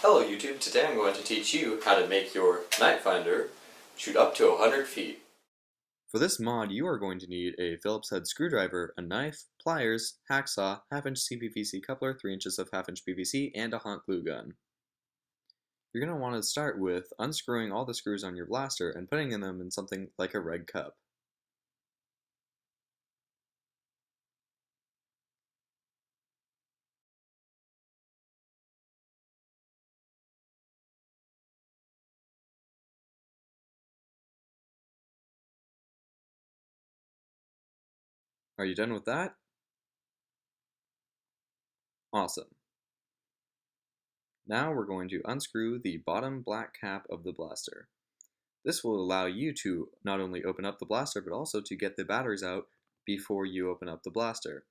Hello YouTube, today I'm going to teach you how to make your night finder shoot up to 100 feet. For this mod, you are going to need a Phillips head screwdriver, a knife, pliers, hacksaw, half-inch CPVC coupler, 3 inches of half-inch PVC, and a hot glue gun. You're going to want to start with unscrewing all the screws on your blaster and putting them in something like a red cup. Are you done with that? Awesome. Now we're going to unscrew the bottom black cap of the blaster. This will allow you to not only open up the blaster, but also to get the batteries out before you open up the blaster.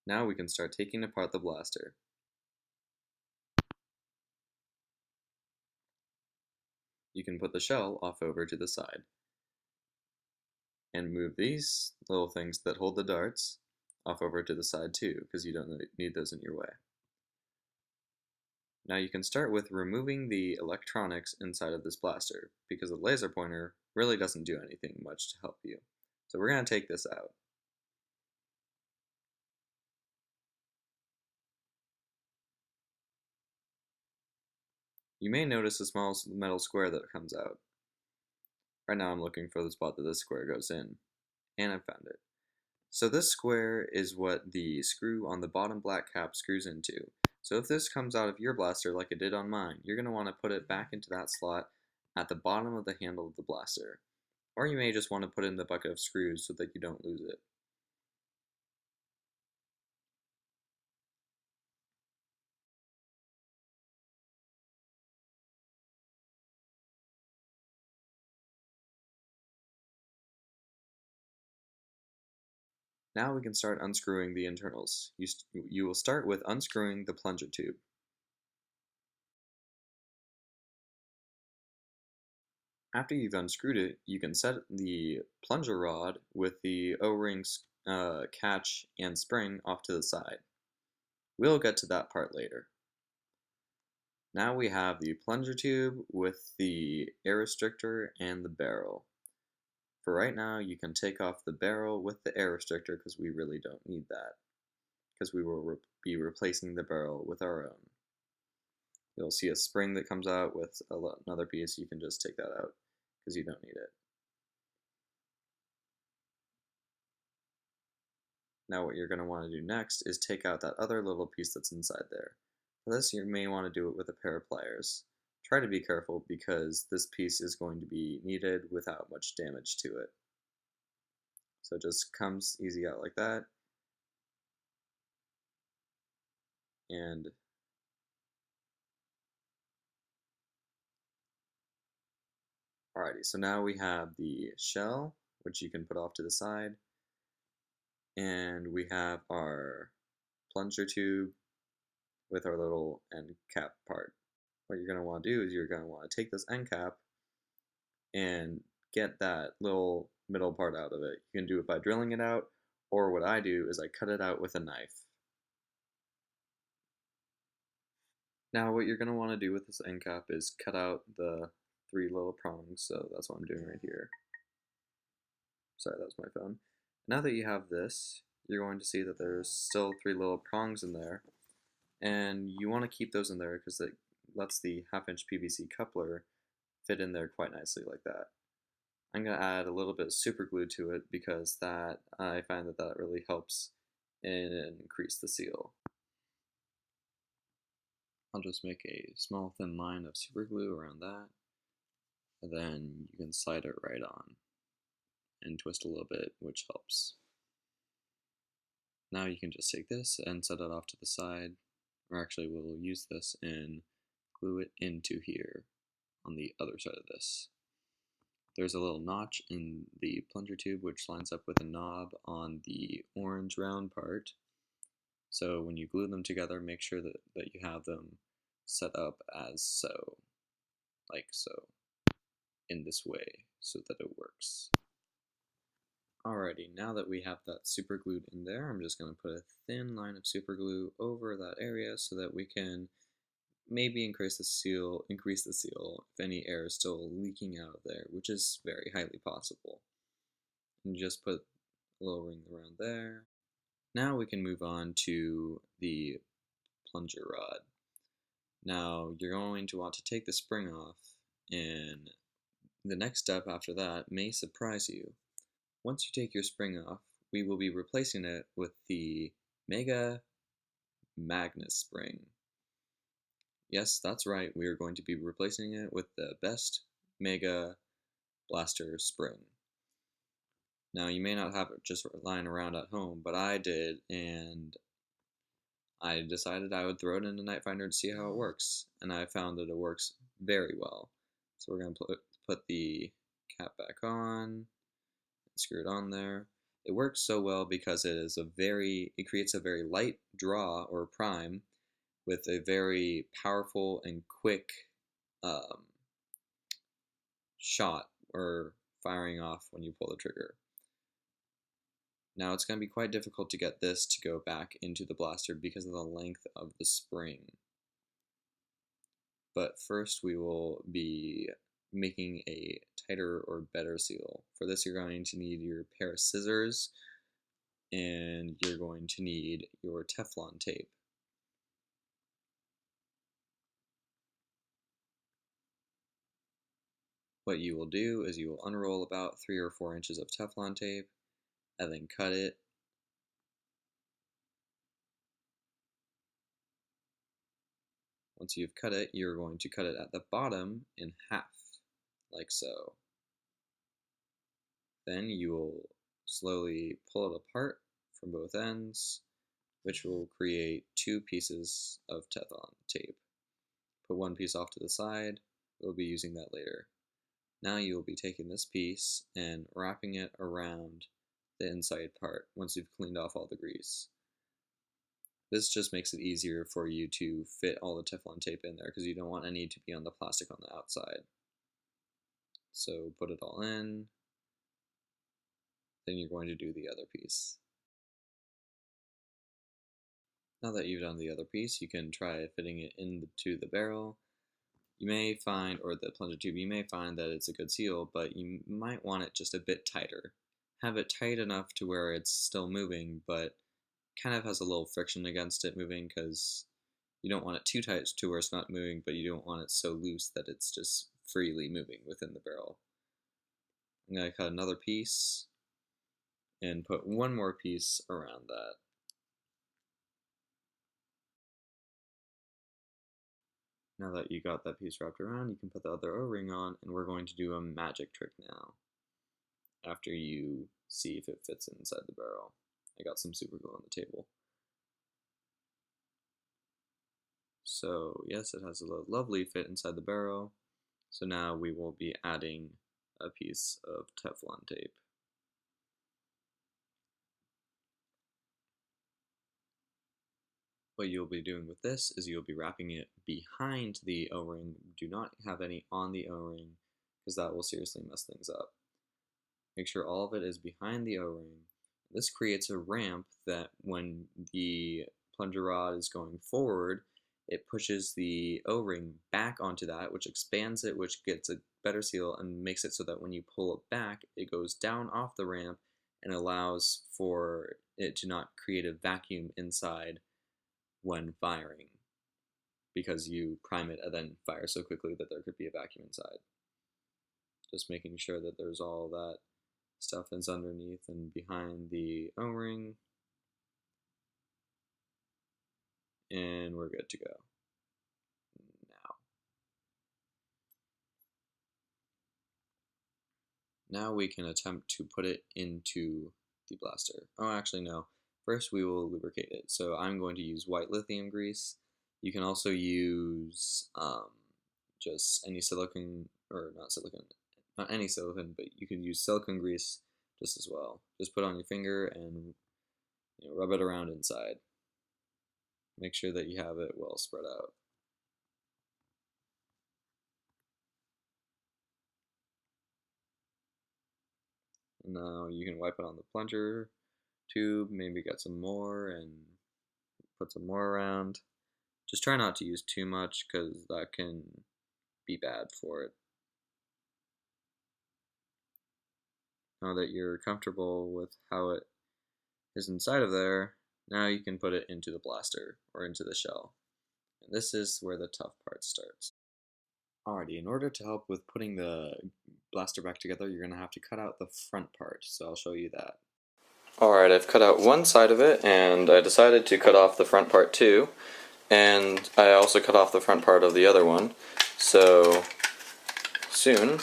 Now we can start taking apart the blaster. You can put the shell off over to the side. And move these little things that hold the darts off over to the side too, because you don't need those in your way. Now you can start with removing the electronics inside of this blaster, because the laser pointer really doesn't do anything much to help you. So we're going to take this out. You may notice a small metal square that comes out. Right now I'm looking for the spot that this square goes in, and I found it. So this square is what the screw on the bottom black cap screws into. So if this comes out of your blaster like it did on mine, you're going to want to put it back into that slot at the bottom of the handle of the blaster. Or you may just want to put it in the bucket of screws so that you don't lose it. Now we can start unscrewing the internals. You will start with unscrewing the plunger tube. After you've unscrewed it, you can set the plunger rod with the O-rings catch and spring off to the side. We'll get to that part later. Now we have the plunger tube with the air restrictor and the barrel. For right now, you can take off the barrel with the air restrictor because we really don't need that, because we will be replacing the barrel with our own. You'll see a spring that comes out with another piece. You can just take that out because you don't need it. Now what you're going to want to do next is take out that other little piece that's inside there. For this, you may want to do it with a pair of pliers. Try to be careful because this piece is going to be needed without much damage to it. So it just comes easy out like that. And alrighty, so now we have the shell, which you can put off to the side. And we have our plunger tube with our little end cap part. What you're going to want to do is you're going to want to take this end cap and get that little middle part out of it. You can do it by drilling it out, or what I do is I cut it out with a knife. Now what you're going to want to do with this end cap is cut out the 3 little prongs, so that's what I'm doing right here. Sorry, that was my phone. Now that you have this, you're going to see that there's still 3 little prongs in there, and you want to keep those in there because it lets the half-inch PVC coupler fit in there quite nicely like that. I'm going to add a little bit of super glue to it because I find that really helps increase the seal. I'll just make a small thin line of super glue around that, and then you can slide it right on and twist a little bit, which helps. Now you can just take this and set it off to the side, or actually we'll use this and glue it into here on the other side of this. There's a little notch in the plunger tube which lines up with a knob on the orange round part. So when you glue them together, make sure that you have them set up as so, like so, in this way. so that it works. Alrighty, now that we have that super glued in there, I'm just going to put a thin line of super glue over that area so that we can maybe increase the seal if any air is still leaking out of there, which is very highly possible. And just put a little ring around there. Now we can move on to the plunger rod. Now you're going to want to take the spring off, and the next step after that may surprise you. Once you take your spring off, we will be replacing it with the Mega Magnus spring. Yes, that's right, we are going to be replacing it with the best Mega Blaster spring. Now, you may not have it just lying around at home, but I did, and I decided I would throw it into Nightfinder to see how it works, and I found that it works very well. So we're going to put the cap back on, screw it on there. It works so well because it creates a very light draw or prime with a very powerful and quick shot or firing off when you pull the trigger. Now it's going to be quite difficult to get this to go back into the blaster because of the length of the spring. But first we will be making a tighter or better seal. For this you're going to need your pair of scissors and you're going to need your Teflon tape. What you will do is you will unroll about 3 or 4 inches of Teflon tape and then cut it. Once you've cut it, you're going to cut it at the bottom in half, like so. Then you will slowly pull it apart from both ends, which will create 2 pieces of Teflon tape. Put one piece off to the side, we'll be using that later. Now you will be taking this piece and wrapping it around the inside part once you've cleaned off all the grease. This just makes it easier for you to fit all the Teflon tape in there because you don't want any to be on the plastic on the outside. So put it all in, then you're going to do the other piece. Now that you've done the other piece, you can try fitting it into the barrel. You may find, or the plunger tube, you may find that it's a good seal, but you might want it just a bit tighter. Have it tight enough to where it's still moving, but kind of has a little friction against it moving because you don't want it too tight to where it's not moving, but you don't want it so loose that it's just freely moving within the barrel. I'm going to cut another piece and put one more piece around that. Now that you got that piece wrapped around, you can put the other O-ring on, and we're going to do a magic trick now after you see if it fits inside the barrel. I got some super glue on the table. So yes, it has a lovely fit inside the barrel. So now we will be adding a piece of Teflon tape. What you'll be doing with this is you'll be wrapping it behind the O-ring. Do not have any on the O-ring because that will seriously mess things up. Make sure all of it is behind the O-ring. This creates a ramp that when the plunger rod is going forward, it pushes the O-ring back onto that, which expands it, which gets a better seal and makes it so that when you pull it back, it goes down off the ramp and allows for it to not create a vacuum inside when firing, because you prime it and then fire so quickly that there could be a vacuum inside. Just making sure that there's all that stuff is underneath and behind the O-ring, and we're good to go. Now we can attempt to put it into the blaster. Oh, actually no. First we will lubricate it. So I'm going to use white lithium grease. You can also use just any silicone, or not any silicone, but you can use silicone grease just as well. Just put it on your finger and rub it around inside. Make sure that you have it well spread out. Now you can wipe it on the plunger tube, maybe get some more and put some more around. Just try not to use too much because that can be bad for it. Now that you're comfortable with how it is inside of there, now you can put it into the blaster or into the shell. And this is where the tough part starts. Alrighty, in order to help with putting the blaster back together, you're going to have to cut out the front part, so I'll show you that. Alright, I've cut out one side of it, and I decided to cut off the front part too, and I also cut off the front part of the other one, so soon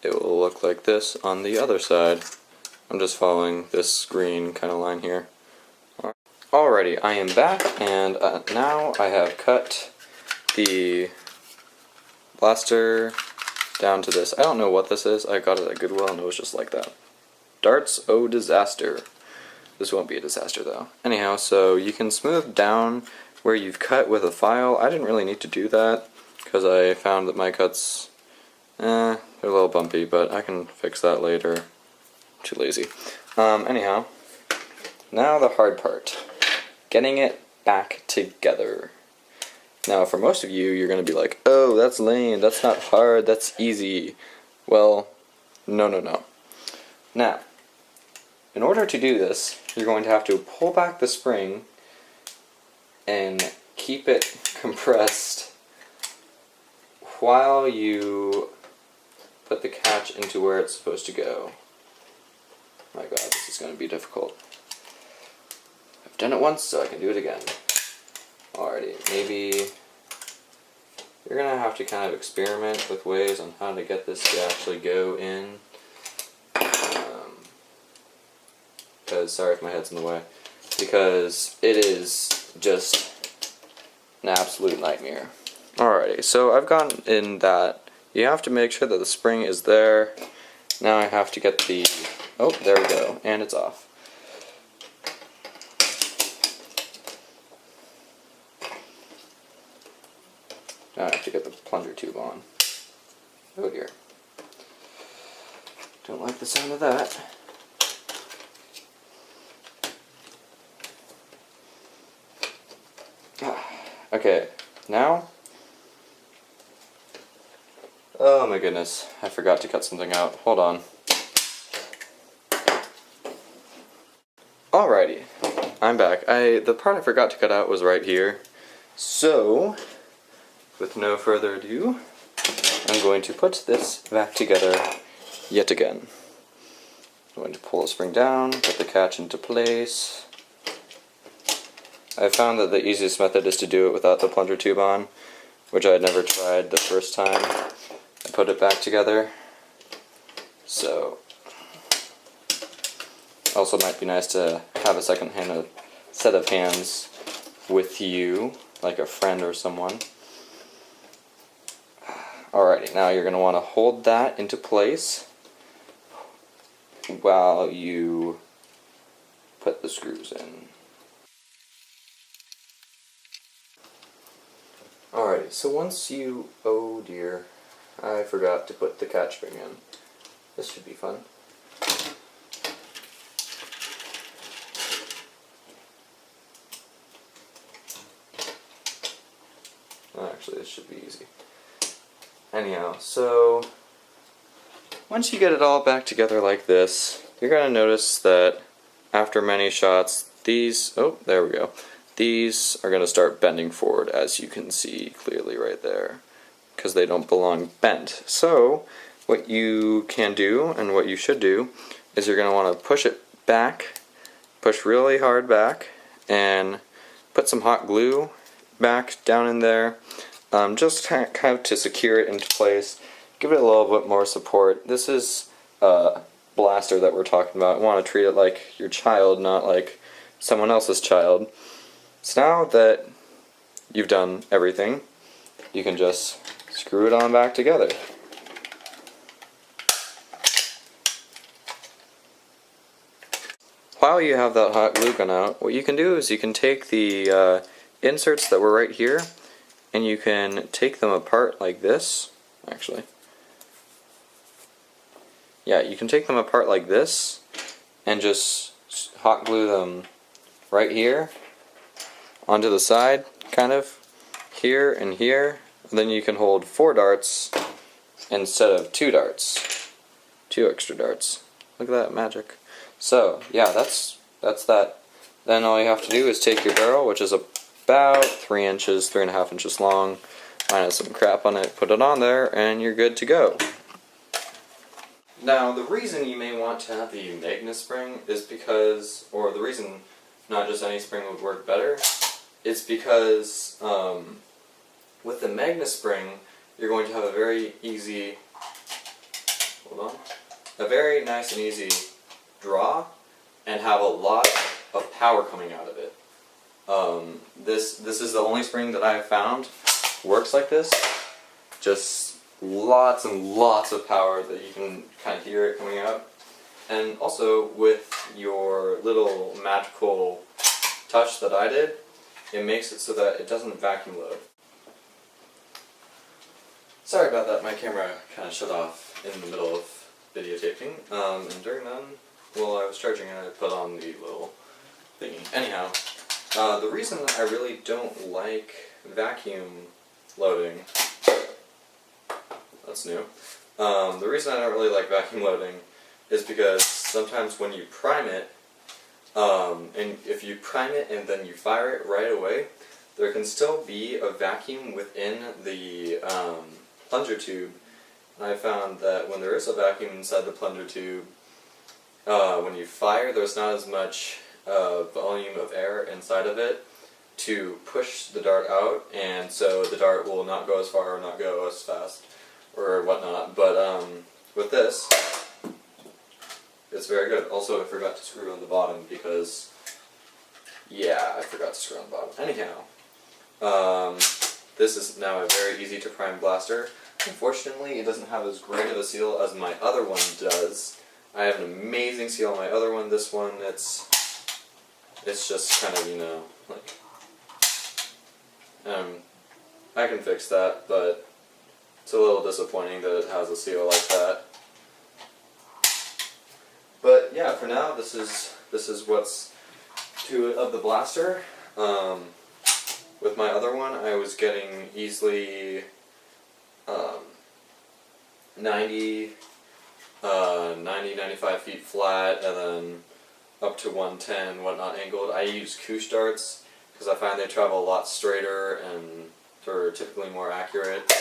it will look like this on the other side. I'm just following this green kind of line here. Alrighty, I am back, and now I have cut the blaster down to this. I don't know what this is. I got it at Goodwill and it was just like that. Darts, oh disaster. This won't be a disaster though. Anyhow, so you can smooth down where you've cut with a file. I didn't really need to do that because I found that my cuts, they're a little bumpy, but I can fix that later. I'm too lazy. Anyhow, now the hard part. Getting it back together. Now, for most of you, you're going to be like, oh, that's lame, that's not hard, that's easy. Well, no. Now, in order to do this, you're going to have to pull back the spring and keep it compressed while you put the catch into where it's supposed to go. My god, this is going to be difficult. I've done it once, so I can do it again. Alrighty, maybe you're going to have to kind of experiment with ways on how to get this to actually go in. Because, sorry if my head's in the way, because it is just an absolute nightmare. Alrighty, so I've gotten in that you have to make sure that the spring is there. Now I have to get the, oh, there we go, and it's off. Now I have to get the plunger tube on. Oh dear. Don't like the sound of that. Okay, now, oh my goodness, I forgot to cut something out. Hold on. Alrighty, I'm back. The part I forgot to cut out was right here. So, with no further ado, I'm going to put this back together yet again. I'm going to pull the spring down, put the catch into place. I found that the easiest method is to do it without the plunger tube on, which I had never tried the first time I put it back together. So, also might be nice to have a second set of hands with you, like a friend or someone. Alrighty, now you're going to want to hold that into place while you put the screws in. Alrighty, so once you, oh dear, I forgot to put the catch spring in. This should be fun. Actually, this should be easy. Anyhow, so once you get it all back together like this, you're going to notice that after many shots, these, oh, there we go. These are going to start bending forward, as you can see clearly right there, because they don't belong bent. So, what you can do, and what you should do, is you're going to want to push it back, push really hard back, and put some hot glue back down in there, just kind of to secure it into place. Give it a little bit more support. This is a blaster that we're talking about. You want to treat it like your child, not like someone else's child. So now that you've done everything, you can just screw it on back together. While you have that hot glue gun out, what you can do is you can take the inserts that were right here, and you can take them apart like this, actually. yeah, you can take them apart like this and just hot glue them right here onto the side, kind of, here and here. And then you can hold 4 darts instead of 2 darts. 2 extra darts. Look at that magic. So, yeah, that's that. Then all you have to do is take your barrel, which is about 3 inches, 3.5 inches long, minus some crap on it, put it on there, and you're good to go. Now, the reason you may want to have the magnet spring is because, or the reason not just any spring would work better, is because with the magnet spring, you're going to have a very easy, hold on, a very nice and easy draw, and have a lot of power coming out of it. This is the only spring that I have found works like this. Just lots and lots of power that you can kind of hear it coming out. And also with your little magical touch that I did, it makes it so that it doesn't vacuum load. Sorry about that, my camera kind of shut off in the middle of videotaping, and during that, while I was charging it, I put on the little thingy. Anyhow, the reason I really don't like vacuum loading, that's new, the reason I don't really like vacuum loading is because sometimes when you prime it, and if you prime it and then you fire it right away, there can still be a vacuum within the plunger tube. And I found that when there is a vacuum inside the plunger tube, when you fire, there's not as much volume of air inside of it to push the dart out, and so the dart will not go as far or not go as fast or whatnot. But with this, it's very good. Also, I forgot to screw on the bottom because, yeah, I forgot to screw on the bottom. Anyhow, this is now a very easy to prime blaster. Unfortunately, it doesn't have as great of a seal as my other one does. I have an amazing seal on my other one. This one, it's just kind of, you know, like, I can fix that, but it's a little disappointing that it has a seal like that. But yeah, for now, this is what's to it of the blaster. With my other one, I was getting easily 95 feet flat, and then up to 110, whatnot, angled. I use Koosh darts because I find they travel a lot straighter and they're typically more accurate.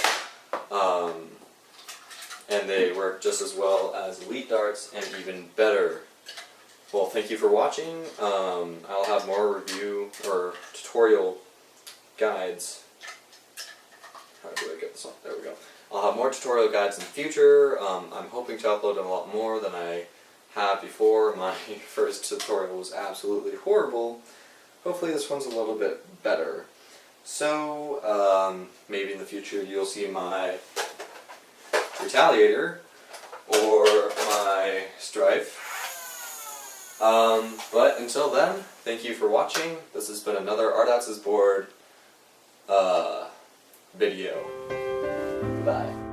And they work just as well as elite darts, and even better. Well, thank you for watching. I'll have more review or tutorial guides. How do I get this on? There we go. I'll have more tutorial guides in the future. I'm hoping to upload them a lot more than I have before. My first tutorial was absolutely horrible. Hopefully this one's a little bit better. So, maybe in the future you'll see my Retaliator or my Strife. But until then, thank you for watching. This has been another ArtAxes Board video. Bye.